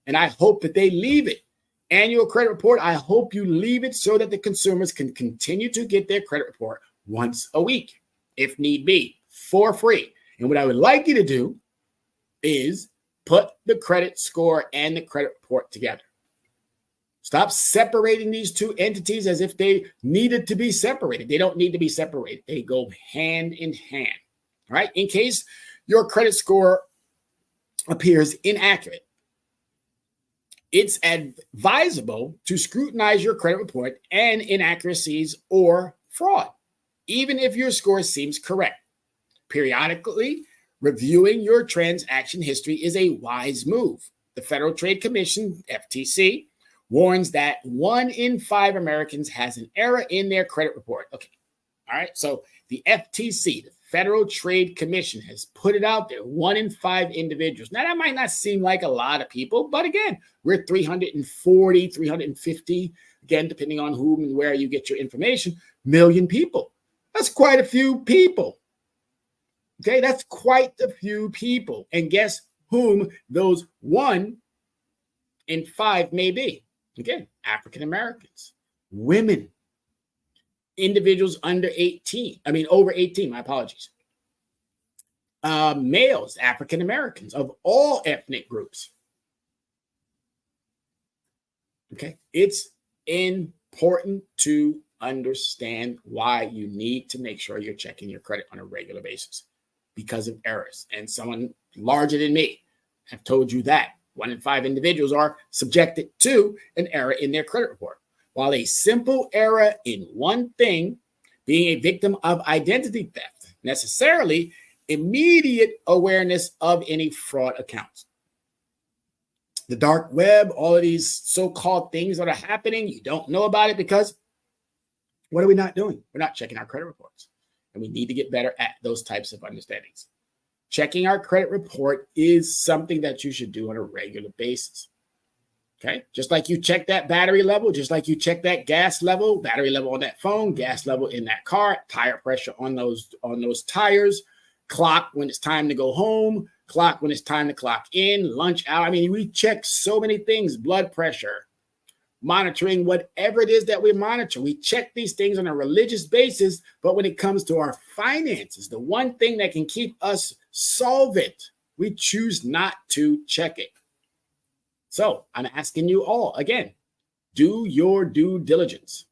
And I hope that they leave it. Annual credit report, I hope you leave it so that the consumers can continue to get their credit report once a week, if need be, for free. And what I would like you to do is put the credit score and the credit report together. Stop separating these two entities as if they needed to be separated. They don't need to be separated. They go hand in hand. All right. In case your credit score appears inaccurate, it's advisable to scrutinize your credit report and inaccuracies or fraud, even if your score seems correct. Periodically, reviewing your transaction history is a wise move. The Federal Trade Commission, FTC, warns that 1 in 5 Americans has an error in their credit report. Okay. All right. So the FTC, the Federal Trade Commission, has put it out there. 1 in 5 individuals. Now, that might not seem like a lot of people, but again, we're 340, 350, again, depending on whom and where you get your information, million people. That's quite a few people. Okay. That's quite a few people. And guess whom those 1 in 5 may be? Again, African Americans, women, individuals over 18, my apologies. Males, African Americans of all ethnic groups. Okay, it's important to understand why you need to make sure you're checking your credit on a regular basis because of errors. And someone larger than me have told you that 1 in 5 individuals are subjected to an error in their credit report. While a simple error in one thing, being a victim of identity theft, necessarily immediate awareness of any fraud accounts. The dark web, all of these so-called things that are happening, you don't know about it because what are we not doing? We're not checking our credit reports. And we need to get better at those types of understandings. Checking our credit report is something that you should do on a regular basis. Okay. Just like you check that battery level, just like you check that gas level, battery level on that phone, gas level in that car, tire pressure on those tires, clock when it's time to go home, clock when it's time to clock in, lunch hour. I mean, we check so many things, blood pressure, monitoring whatever it is that we monitor. We check these things on a religious basis, but when it comes to our finances, the one thing that can keep us solvent, we choose not to check it. So I'm asking you all again, do your due diligence.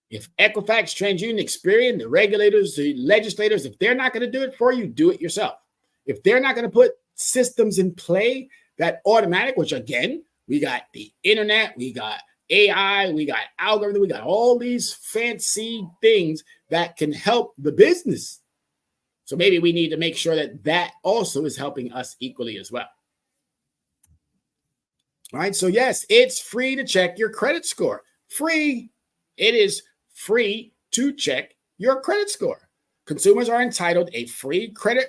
If Equifax, TransUnion, Experian, the regulators, the legislators, if they're not going to do it for you, do it yourself. If they're not going to put systems in play that automatic, which again, we got the internet, we got AI, we got algorithm, we got all these fancy things that can help the business. So maybe we need to make sure that that also is helping us equally as well. All right. So yes, it's free to check your credit score. Free. It is free to check your credit score. Consumers are entitled a free credit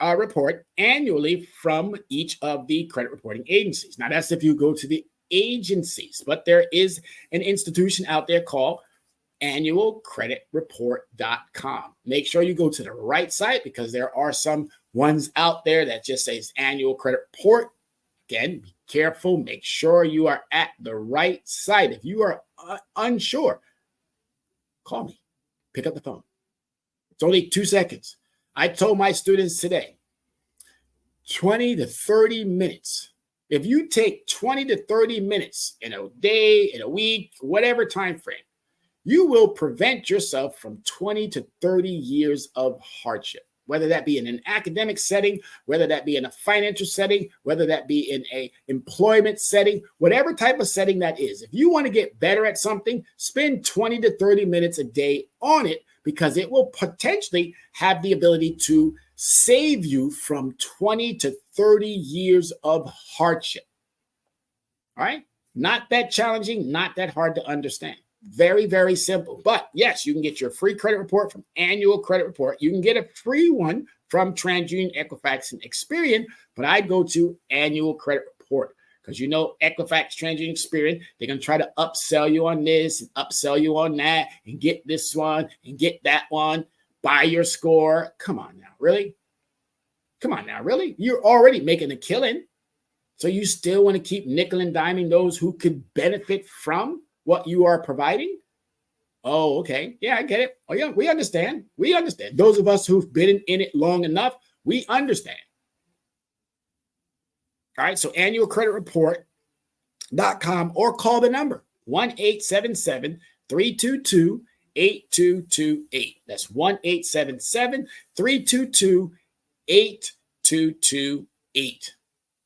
report annually from each of the credit reporting agencies. Now, that's if you go to the agencies, but there is an institution out there called annualcreditreport.com. Make sure you go to the right site because there are some ones out there that just says annual credit report. Again, be careful. Make sure you are at the right site. If you are unsure, call me. Pick up the phone. It's only 2 seconds. I told my students today, 20 to 30 minutes. If you take 20 to 30 minutes in a day, in a week, whatever time frame, you will prevent yourself from 20 to 30 years of hardship, whether that be in an academic setting, whether that be in a financial setting, whether that be in an employment setting, whatever type of setting that is. If you want to get better at something, spend 20 to 30 minutes a day on it because it will potentially have the ability to save you from 20 to 30 years of hardship. All right? Not that challenging, not that hard to understand. Very, very simple. But yes, you can get your free credit report from Annual Credit Report. You can get a free one from TransUnion, Equifax, and Experian. But I go to Annual Credit Report because you know Equifax, TransUnion, Experian, they're going to try to upsell you on this and upsell you on that and get this one and get that one. Buy your score. Come on now, really? Come on now, really? You're already making a killing. So you still want to keep nickel and diming those who could benefit from what you are providing? Oh, okay. Yeah, I get it. Oh, yeah, we understand. We understand. Those of us who've been in it long enough, we understand. All right, so annualcreditreport.com or call the number 1-877-322-8228. That's 1-877-322-8228.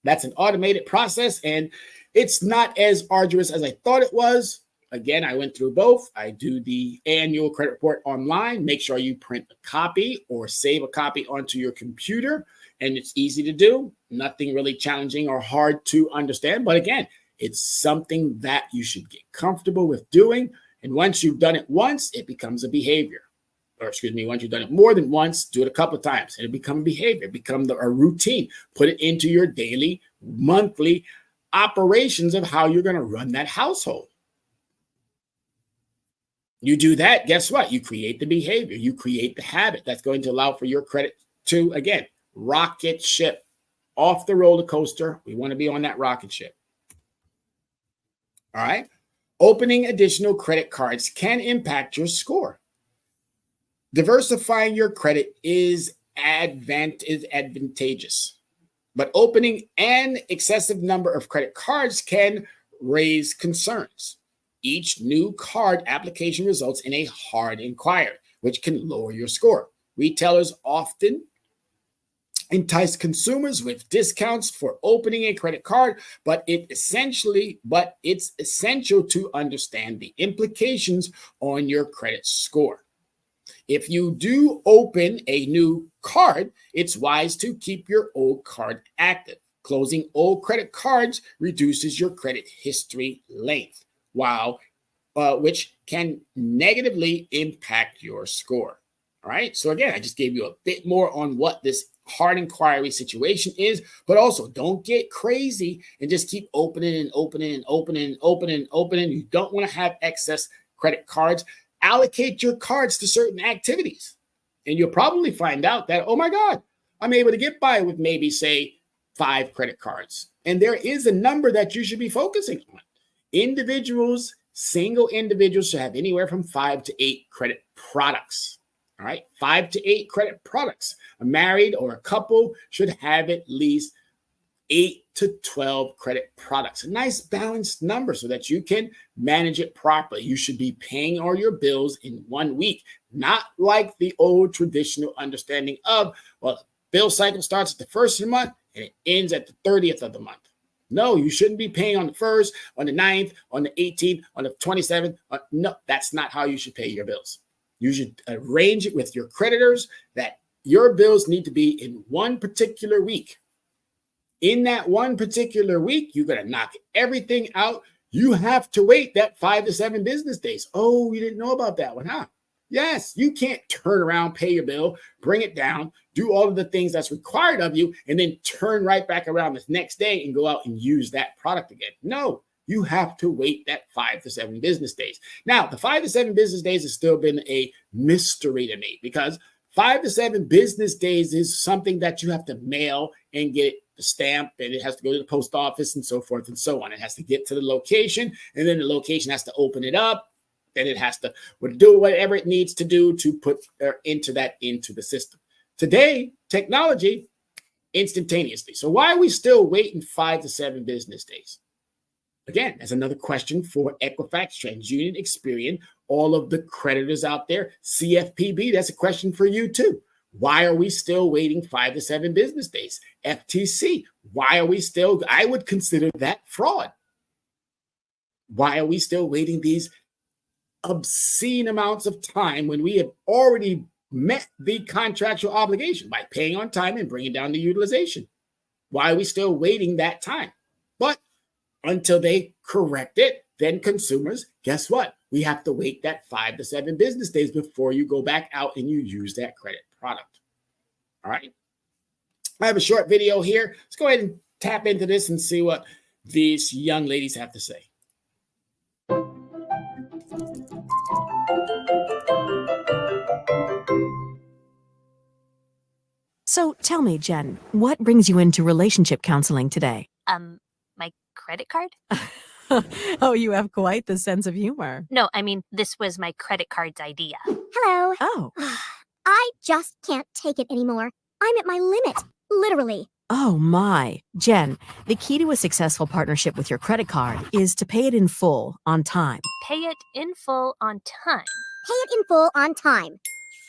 That's an automated process, and it's not as arduous as I thought it was. Again, I went through both. I do the annual credit report online. Make sure you print a copy or save a copy onto your computer, and it's easy to do. Nothing really challenging or hard to understand, but again, it's something that you should get comfortable with doing, and once you've done it once, it becomes a behavior. Or excuse me, once you've done it more than once, do it a couple of times. It'll become a behavior, become a routine. Put it into your daily, monthly operations of how you're going to run that household. You do that, guess what? You create the behavior. You create the habit that's going to allow for your credit to, again, rocket ship off the roller coaster. We want to be on that rocket ship. All right. Opening additional credit cards can impact your score. Diversifying your credit is advantageous, but opening an excessive number of credit cards can raise concerns. Each new card application results in a hard inquiry, which can lower your score. Retailers often entice consumers with discounts for opening a credit card, but it's essential to understand the implications on your credit score. If you do open a new card, it's wise to keep your old card active. Closing old credit cards reduces your credit history length, which can negatively impact your score. All right. So again, I just gave you a bit more on what this hard inquiry situation is, but also don't get crazy and just keep opening and opening and opening and opening and opening. You don't want to have excess credit cards. Allocate your cards to certain activities, and you'll probably find out that, oh my God, I'm able to get by with maybe, say, 5 credit cards. And there is a number that you should be focusing on. Single individuals should have anywhere from 5 to 8 credit products. All right, 5 to 8 credit products. A married or a couple should have at least 8 to 12 credit products. A nice balanced number so that you can manage it properly. You should be paying all your bills in 1 week, not like the old traditional understanding of, well, bill cycle starts at the first of the month and it ends at the 30th of the month. No, you shouldn't be paying on the 1st, on the 9th, on the 18th, on the 27th. No, that's not how you should pay your bills. You should arrange it with your creditors that your bills need to be in one particular week. In that one particular week, you're going to knock everything out. You have to wait that 5 to 7 business days. Oh, you didn't know about that one, huh? Yes, you can't turn around, pay your bill, bring it down, do all of the things that's required of you, and then turn right back around the next day and go out and use that product again. No, you have to wait that 5 to 7 business days. Now, the 5 to 7 business days has still been a mystery to me because 5 to 7 business days is something that you have to mail and get the stamp, and it has to go to the post office and so forth and so on. It has to get to the location, and then the location has to open it up. Then it has to do whatever it needs to do to put into the system. Today, technology, instantaneously. So why are we still waiting 5 to 7 business days? Again, that's another question for Equifax, TransUnion, Experian, all of the creditors out there, CFPB. That's a question for you too. Why are we still waiting 5 to 7 business days? FTC, why are we still? I would consider that fraud. Why are we still waiting these obscene amounts of time when we have already met the contractual obligation by paying on time and bringing down the utilization? Why are we still waiting that time? But until they correct it, then consumers, guess what? We have to wait that 5 to 7 business days before you go back out and you use that credit product. All right. I have a short video here. Let's go ahead and tap into this and see what these young ladies have to say. So tell me, Jen, what brings you into relationship counseling today? My credit card? Oh, you have quite the sense of humor. No, I mean, this was my credit card's idea. Hello. Oh. I just can't take it anymore. I'm at my limit, literally. Oh my. Jen, the key to a successful partnership with your credit card is to pay it in full on time. Pay it in full on time. Pay it in full on time.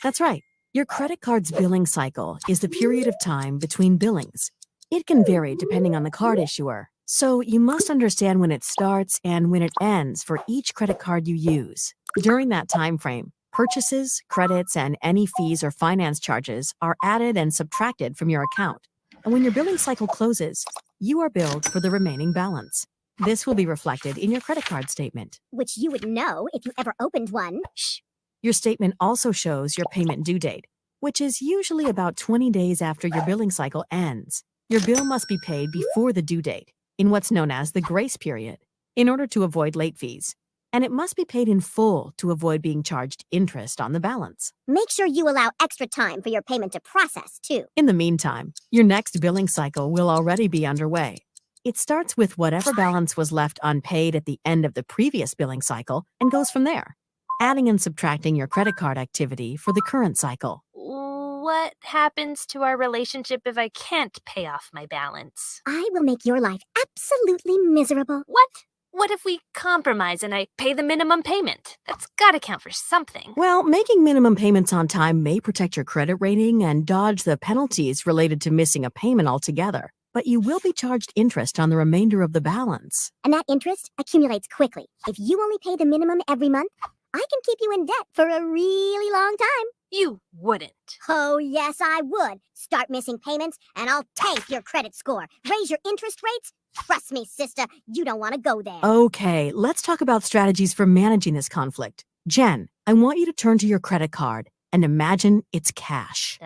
That's right. Your credit card's billing cycle is the period of time between billings. It can vary depending on the card issuer. So you must understand when it starts and when it ends for each credit card you use. During that time frame, purchases, credits, and any fees or finance charges are added and subtracted from your account. And when your billing cycle closes, you are billed for the remaining balance. This will be reflected in your credit card statement, Which you would know if you ever opened one. Shh. Your statement also shows your payment due date, which is usually about 20 days after your billing cycle ends. Your bill must be paid before the due date, in what's known as the grace period, in order to avoid late fees. And it must be paid in full to avoid being charged interest on the balance. Make sure you allow extra time for your payment to process, too. In the meantime, your next billing cycle will already be underway. It starts with whatever balance was left unpaid at the end of the previous billing cycle and goes from there, adding and subtracting your credit card activity for the current cycle. What happens to our relationship if I can't pay off my balance? I will make your life absolutely miserable. What? What if we compromise and I pay the minimum payment? That's gotta count for something. Well, making minimum payments on time may protect your credit rating and dodge the penalties related to missing a payment altogether, but you will be charged interest on the remainder of the balance. And that interest accumulates quickly. If you only pay the minimum every month, I can keep you in debt for a really long time. You wouldn't. Oh, yes, I would. Start missing payments, and I'll tank your credit score. Raise your interest rates. Trust me, sister, you don't want to go there. Okay, let's talk about strategies for managing this conflict. Jen, I want you to turn to your credit card and imagine it's cash.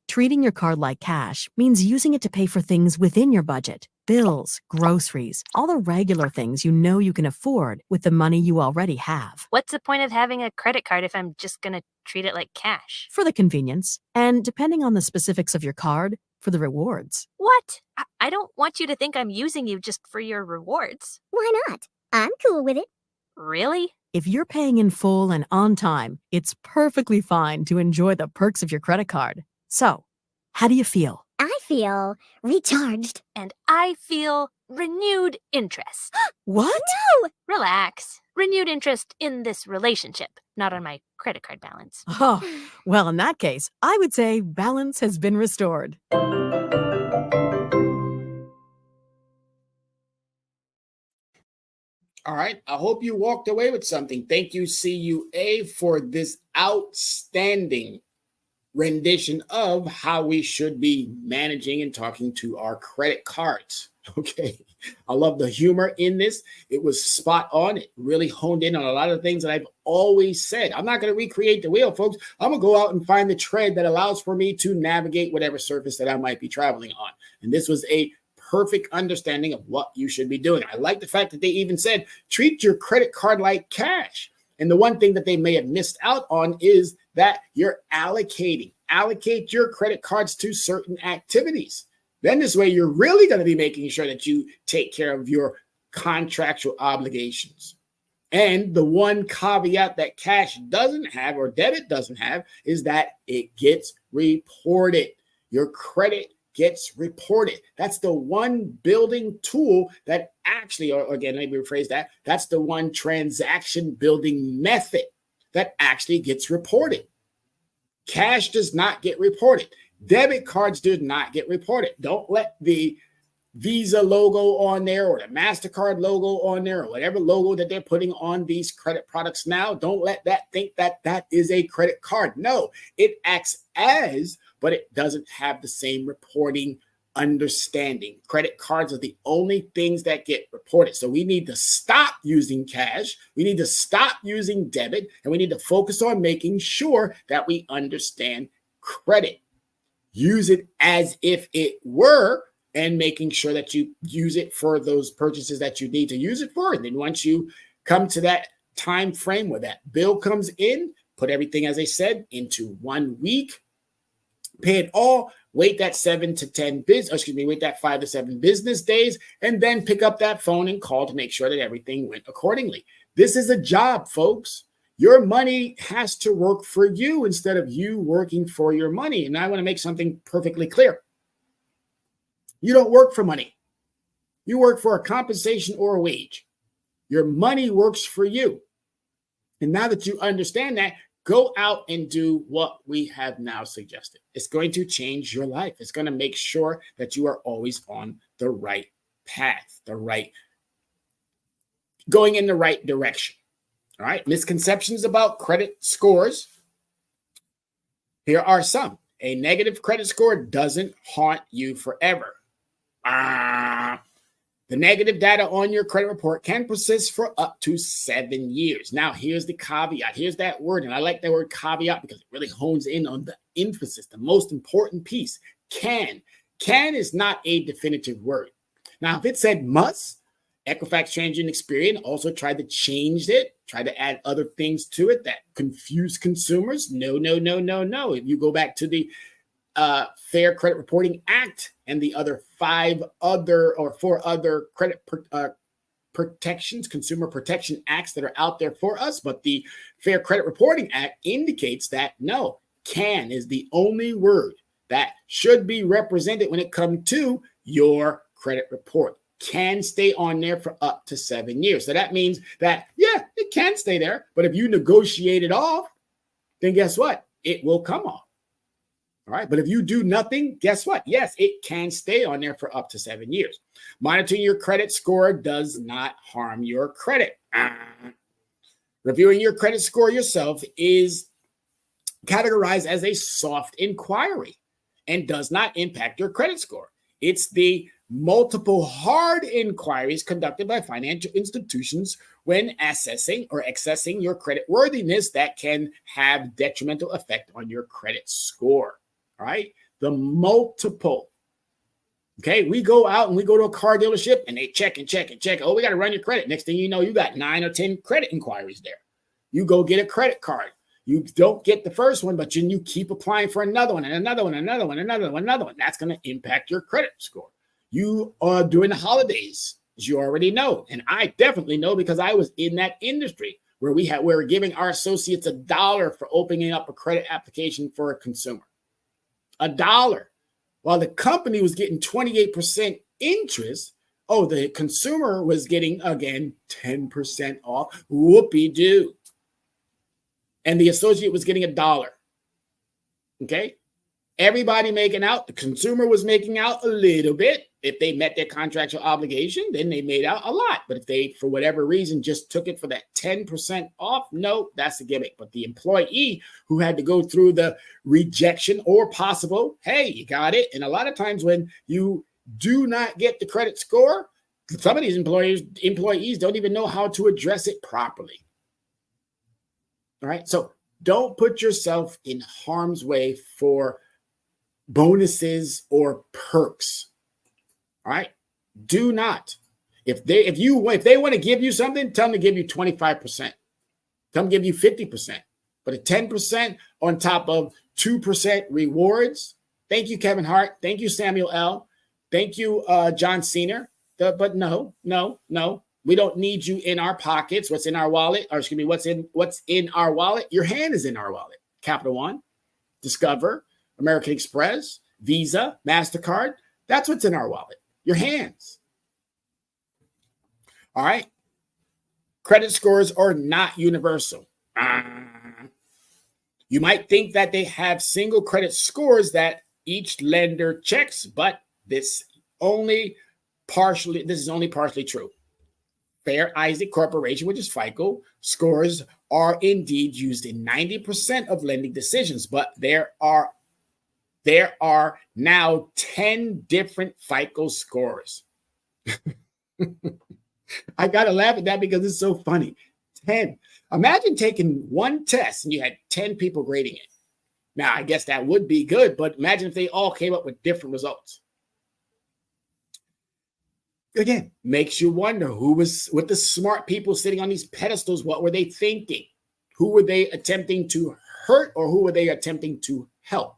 Treating your card like cash means using it to pay for things within your budget. Bills, groceries, all the regular things you know you can afford with the money you already have. What's the point of having a credit card if I'm just gonna treat it like cash? For the convenience, and depending on the specifics of your card, for the rewards. What? I don't want you to think I'm using you just for your rewards. Why not? I'm cool with it. Really? If you're paying in full and on time, it's perfectly fine to enjoy the perks of your credit card. So, how do you feel? I feel recharged. And I feel renewed interest. What? Relax. Renewed interest in this relationship, not on my credit card balance. Oh, well, in that case, I would say balance has been restored. All right. I hope you walked away with something. Thank you, CUA, for this outstanding rendition of how we should be managing and talking to our credit cards. Okay. I love the humor in this. It was spot on. It really honed in on a lot of things that I've always said. I'm not going to recreate the wheel, folks. I'm going to go out and find the tread that allows for me to navigate whatever surface that I might be traveling on. And this was a perfect understanding of what you should be doing. I like the fact that they even said, treat your credit card like cash. And the one thing that they may have missed out on is that you're allocating. Allocate your credit cards to certain activities. Then this way, you're really going to be making sure that you take care of your contractual obligations. And the one caveat that cash doesn't have or debit doesn't have is that it gets reported. Your credit gets reported. That's the one building tool that actually, or again, let me rephrase that. That's the one transaction building method that actually gets reported. Cash does not get reported. Debit cards do not get reported. Don't let the Visa logo on there or the MasterCard logo on there or whatever logo that they're putting on these credit products now. Don't let that think that that is a credit card. No, it acts as, but it doesn't have the same reporting understanding. Credit cards are the only things that get reported. So we need to stop using cash. We need to stop using debit, and we need to focus on making sure that we understand credit. Use it as if it were, and making sure that you use it for those purchases that you need to use it for. And then once you come to that time frame where that bill comes in, put everything, as I said, into 1 week, pay it all, wait that 5 to 7 business days, and then pick up that phone and call to make sure that everything went accordingly. This is a job, folks. Your money has to work for you instead of you working for your money. And I want to make something perfectly clear. You don't work for money. You work for a compensation or a wage. Your money works for you. And now that you understand that, go out and do what we have now suggested. It's going to change your life. It's going to make sure that you are always on the right path, going in the right direction. All right. Misconceptions about credit scores. Here are some. A negative credit score doesn't haunt you forever. The negative data on your credit report can persist for up to 7 years. Now, here's the caveat. Here's that word. And I like that word caveat because it really hones in on the emphasis, the most important piece. Can. Can is not a definitive word. Now, if it said must, Equifax TransUnion Experian also tried to change it, tried to add other things to it that confuse consumers. No. If you go back to the Fair Credit Reporting Act and the other 4 other credit protections, consumer protection acts that are out there for us, but the Fair Credit Reporting Act indicates that no, can is the only word that should be represented when it comes to your credit report. Can stay on there for up to 7 years. So that means that, yeah, it can stay there. But if you negotiate it off, then guess what? It will come off. All right. But if you do nothing, guess what? Yes, it can stay on there for up to 7 years. Monitoring your credit score does not harm your credit. Reviewing your credit score yourself is categorized as a soft inquiry and does not impact your credit score. It's the multiple hard inquiries conducted by financial institutions when assessing or accessing your credit worthiness that can have detrimental effect on your credit score. All right. The multiple. Okay. We go out and we go to a car dealership and they check and check and check. Oh, we got to run your credit. Next thing you know, you got 9 or 10 credit inquiries there. You go get a credit card. You don't get the first one, but then you keep applying for another one and another one, another one, another one, another one. That's going to impact your credit score. You are during the holidays, as you already know. And I definitely know because I was in that industry where we were giving our associates $1 for opening up a credit application for a consumer. $1. while the company was getting 28% interest, oh, the consumer was getting, again, 10% off. Whoopee-doo. And the associate was getting $1. Okay? Everybody making out. The consumer was making out a little bit. If they met their contractual obligation, then they made out a lot. But if they, for whatever reason, just took it for that 10% off, no, that's a gimmick. But the employee who had to go through the rejection or possible, hey, you got it. And a lot of times when you do not get the credit score, some of these employees don't even know how to address it properly. All right. So don't put yourself in harm's way for bonuses or perks. All right. Do not. If they want to give you something, tell them to give you 25%. Tell them to give you 50%. But a 10% on top of 2% rewards. Thank you, Kevin Hart. Thank you, Samuel L. Thank you, John Cena. But no. We don't need you in our pockets. What's in our wallet? Or excuse me, what's in our wallet? Your hand is in our wallet. Capital One, Discover, American Express, Visa, MasterCard. That's what's in our wallet. Your hands. All right. Credit scores are not universal. You might think that they have single credit scores that each lender checks, but this is only partially true. Fair Isaac Corporation, which is FICO, scores are indeed used in 90% of lending decisions, but there are now 10 different FICO scores. I got to laugh at that because it's so funny. 10. Imagine taking one test and you had 10 people grading it. Now, I guess that would be good, but imagine if they all came up with different results. Again, makes you wonder who was with the smart people sitting on these pedestals. What were they thinking? Who were they attempting to hurt or who were they attempting to help?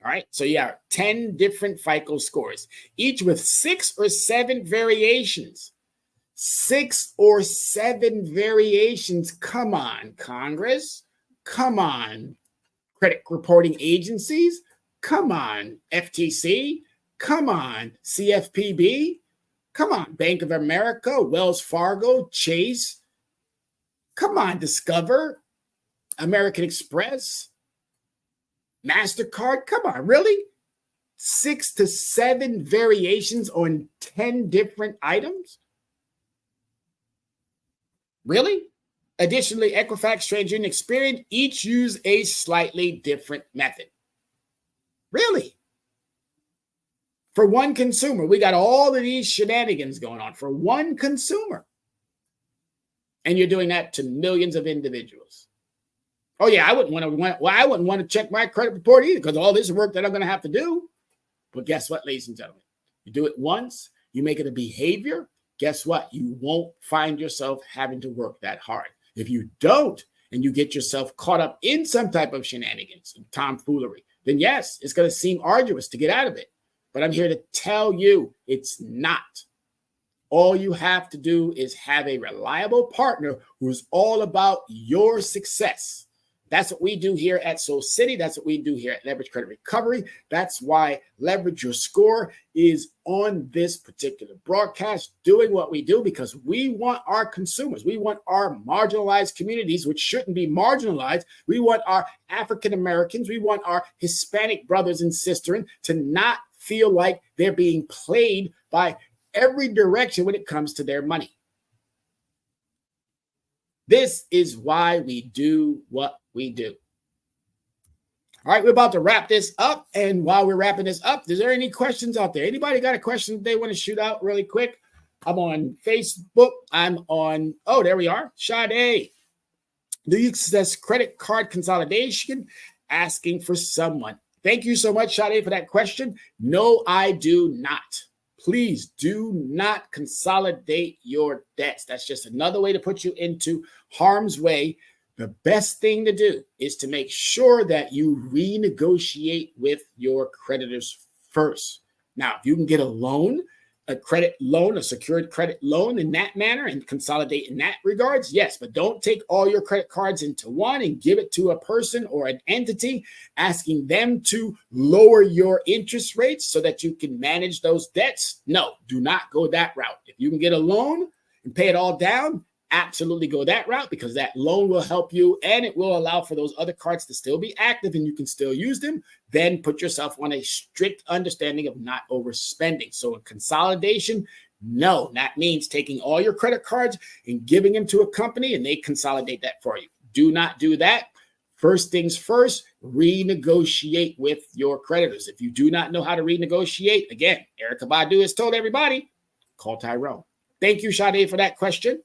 All right. So yeah, 10 different FICO scores, each with 6 or 7 variations. 6 or 7 variations. Come on, Congress. Come on, credit reporting agencies. Come on, FTC. Come on, CFPB. Come on, Bank of America, Wells Fargo, Chase. Come on, Discover, American Express, MasterCard. Come on, really? 6 to 7 variations on 10 different items? Really? Additionally, Equifax, TransUnion, Experian each use a slightly different method. Really? For one consumer, we got all of these shenanigans going on for one consumer. And you're doing that to millions of individuals. Oh, yeah, I wouldn't want to check my credit report either because all this work that I'm going to have to do. But guess what, ladies and gentlemen? You do it once, you make it a behavior. Guess what? You won't find yourself having to work that hard. If you don't, and you get yourself caught up in some type of shenanigans, tomfoolery, then yes, it's going to seem arduous to get out of it. But I'm here to tell you it's not. All you have to do is have a reliable partner who's all about your success. That's what we do here at Soul City. That's what we do here at Leverage Credit Recovery. That's why Leverage Your Score is on this particular broadcast doing what we do because we want our consumers. We want our marginalized communities, which shouldn't be marginalized. We want our African Americans. We want our Hispanic brothers and sisters to not feel like they're being played by every direction when it comes to their money. This is why we do what we do. All right, we're about to wrap this up. And while we're wrapping this up, is there any questions out there? Anybody got a question they want to shoot out really quick? I'm on Facebook. I'm on, oh, there we are. Sade. Do you success credit card consolidation? Asking for someone. Thank you so much, Sade, for that question. No, I do not. Please do not consolidate your debts. That's just another way to put you into harm's way. The best thing to do is to make sure that you renegotiate with your creditors first. Now, if you can get a loan a credit loan, a secured credit loan in that manner and consolidate in that regards? Yes, but don't take all your credit cards into one and give it to a person or an entity, asking them to lower your interest rates so that you can manage those debts. No, do not go that route. If you can get a loan and pay it all down, absolutely go that route, because that loan will help you and it will allow for those other cards to still be active and you can still use them. Then put yourself on a strict understanding of not overspending. So a consolidation, no, that means taking all your credit cards and giving them to a company and they consolidate that for you. Do not do that. First things first, renegotiate with your creditors. If you do not know how to renegotiate, again, Erykah Badu has told everybody, call Tyrone. Thank you, Sade, for that question.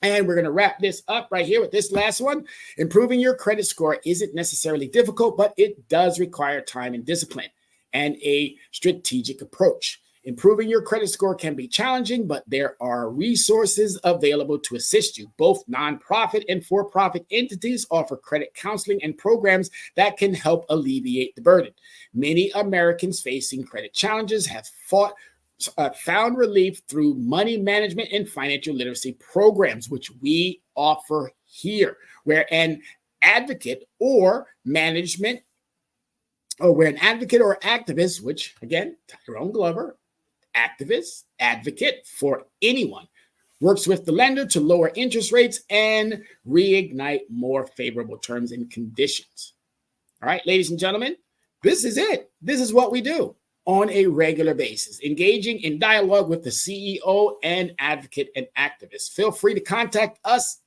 And we're going to wrap this up right here with this last one. Improving your credit score isn't necessarily difficult, but it does require time and discipline and a strategic approach. Improving your credit score can be challenging, but there are resources available to assist you. Both nonprofit and for-profit entities offer credit counseling and programs that can help alleviate the burden. Many Americans facing credit challenges have found relief through money management and financial literacy programs, which we offer here, where an advocate or activist, which again, Tyrone Glover, activist, advocate for anyone, works with the lender to lower interest rates and reignite more favorable terms and conditions. All right, ladies and gentlemen, this is it. This is what we do on a regular basis, engaging in dialogue with the CEO and advocate and activist. Feel free to contact us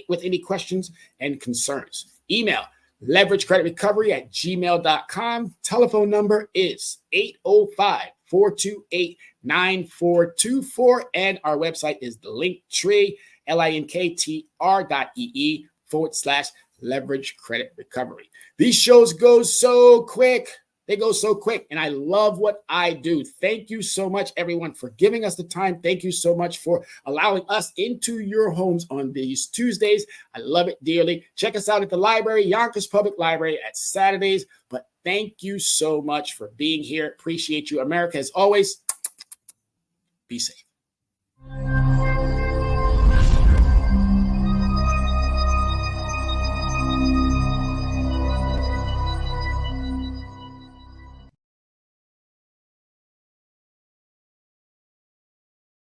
with any questions and concerns. Email leveragecreditrecovery@gmail.com. Telephone number is 805-428-9424. And our website is the Linktree, linktr.ee/leverage credit recovery. These shows go so quick. They go so quick, and I love what I do. Thank you so much, everyone, for giving us the time. Thank you so much for allowing us into your homes on these Tuesdays. I love it dearly. Check us out at the library, Yonkers Public Library, at Saturdays. But thank you so much for being here. Appreciate you, America. As always, be safe.